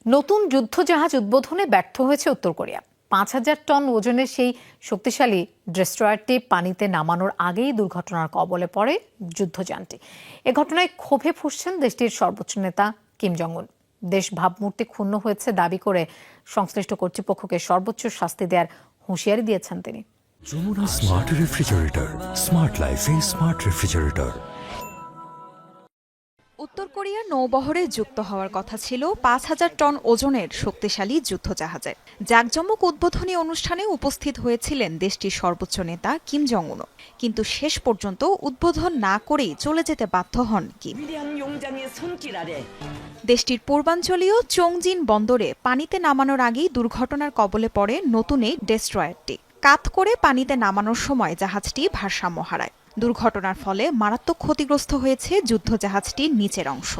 নতুন যুদ্ধজাহাজ উদ্বোধনে ব্যর্থ হয়েছে উত্তর কোরিয়া। ৫,০০০ টন ওজনের সেই শক্তিশালী ডেস্ট্রয়ারটি পানিতে নামানোর আগেই দুর্ঘটনার কবলে পড়ে যুদ্ধযানটি। এ ঘটনায় ক্ষোভে ফুঁসছেন দেশটির সর্বোচ্চ নেতা কিম জং উন। দেশ ভাবমূর্তি ক্ষুণ্ণ হয়েছে দাবি করে সংশ্লিষ্ট কর্তৃপক্ষকে সর্বোচ্চ শাস্তি দেওয়ার হুঁশিয়ারি দিয়েছেন তিনি। যমুনা স্মার্ট রেফ্রিজারেটর, স্মার্ট লাইফে স্মার্ট রেফ্রিজারেটর। উত্তর কোরিয়ার নৌবহরে যুক্ত হওয়ার কথা ছিল ৫,০০০ টন ওজনের শক্তিশালী যুদ্ধজাহাজে। জাঁকজমক উদ্বোধনী অনুষ্ঠানে উপস্থিত হয়েছিলেন দেশটির সর্বোচ্চ নেতা কিম জং উন। কিন্তু শেষ পর্যন্ত উদ্বোধন না করেই চলে যেতে বাধ্য হন কিম। দেশটির পূর্বাঞ্চলীয় চংজিন বন্দরে পানিতে নামানোর আগেই দুর্ঘটনার কবলে পড়ে নতুন এই ডেস্ট্রয়ারটি। কাত করে পানিতে নামানোর সময় জাহাজটি ভারসাম্য হারায়। দুর্ঘটনার ফলে মারাত্মক ক্ষতিগ্রস্ত হয়েছে যুদ্ধজাহাজটির নিচের অংশ।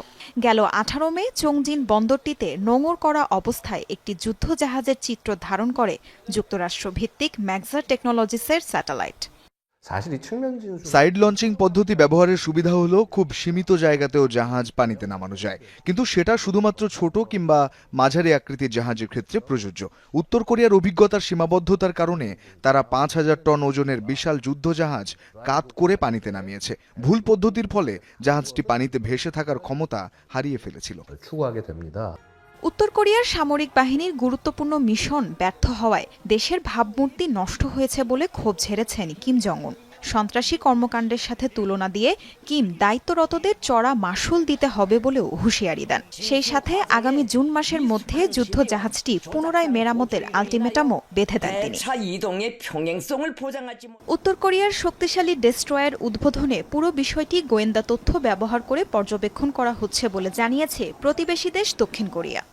গেল ১৮ মে চংজিন বন্দরটিতে নোঙর করা অবস্থায় একটি যুদ্ধজাহাজের চিত্র ধারণ করে যুক্তরাষ্ট্রভিত্তিক ম্যাক্সার টেকনোলজিসের স্যাটেলাইট। সাইড লঞ্চিং পদ্ধতি ব্যবহারের সুবিধা হলো খুব সীমিত জায়গাতেও জাহাজ পানিতে নামানো যায়, কিন্তু সেটা শুধুমাত্র ছোট কিংবা মাঝারি আকৃতির জাহাজের ক্ষেত্রে প্রযোজ্য। উত্তর কোরিয়ার অভিজ্ঞতার সীমাবদ্ধতার কারণে তারা ৫,০০০ টন ওজনের বিশাল যুদ্ধজাহাজ কাত করে পানিতে নামিয়েছে। ভুল পদ্ধতির ফলে জাহাজটি পানিতে ভেসে থাকার ক্ষমতা হারিয়ে ফেলেছিল। উত্তর কোরিয়ার সামরিক বাহিনীর গুরুত্বপূর্ণ মিশন ব্যর্থ হওয়ায় দেশের ভাবমূর্তি নষ্ট হয়েছে বলে ক্ষোভ ঝেড়েছেন কিম জং উন। সন্ত্রাসী কর্মকাণ্ডের সাথে তুলনা দিয়ে কিম দায়িত্বরতদের চড়া মাশুল দিতে হবে বলেও হুঁশিয়ারি দেন। সেই সাথে আগামী জুন মাসের মধ্যে যুদ্ধজাহাজটি পুনরায় মেরামতের আলটিমেটামও বেঁধে দেন তিনি। উত্তর কোরিয়ার শক্তিশালী ডেস্ট্রয়ার উদ্বোধনে পুরো বিষয়টি গোয়েন্দা তথ্য ব্যবহার করে পর্যবেক্ষণ করা হচ্ছে বলে জানিয়েছে প্রতিবেশী দেশ দক্ষিণ কোরিয়া।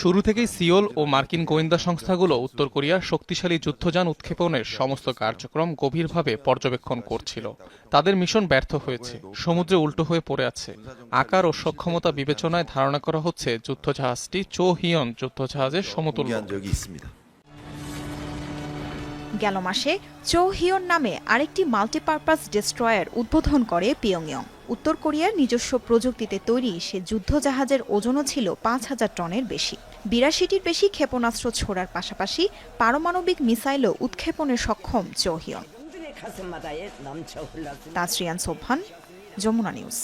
শুরু থেকেই সিওল ও মার্কিন গোয়েন্দা সংস্থাগুলো উত্তর কোরিয়ার শক্তিশালী যুদ্ধযান উৎক্ষেপণের সমস্ত কার্যক্রম গভীরভাবে পর্যবেক্ষণ করছিল। তাদের মিশন ব্যর্থ হয়েছে, সমুদ্রে উল্টো হয়ে পড়ে আছে। আকার ও সক্ষমতা বিবেচনায় ধারণা করা হচ্ছে যুদ্ধজাহাজটি চো হিয়ন যুদ্ধজাহাজের সমতুল্য। গেল মাসে চো হিয়ন নামে আরেকটি মাল্টিপারপাস ডেস্ট্রয়ার উদ্বোধন করে পিয়ংইয়ং। উত্তর কোরিয়ার নিজস্ব প্রযুক্তিতে তৈরি সে যুদ্ধজাহাজের ওজনও ছিল ৫,০০০ টনের বেশি। ৮২টির বেশি ক্ষেপণাস্ত্র ছোড়ার পাশাপাশি পারমাণবিক মিসাইলও উৎক্ষেপণে সক্ষম চো হিয়ন। তাসরিয়ান সোবহান, যমুনা নিউজ।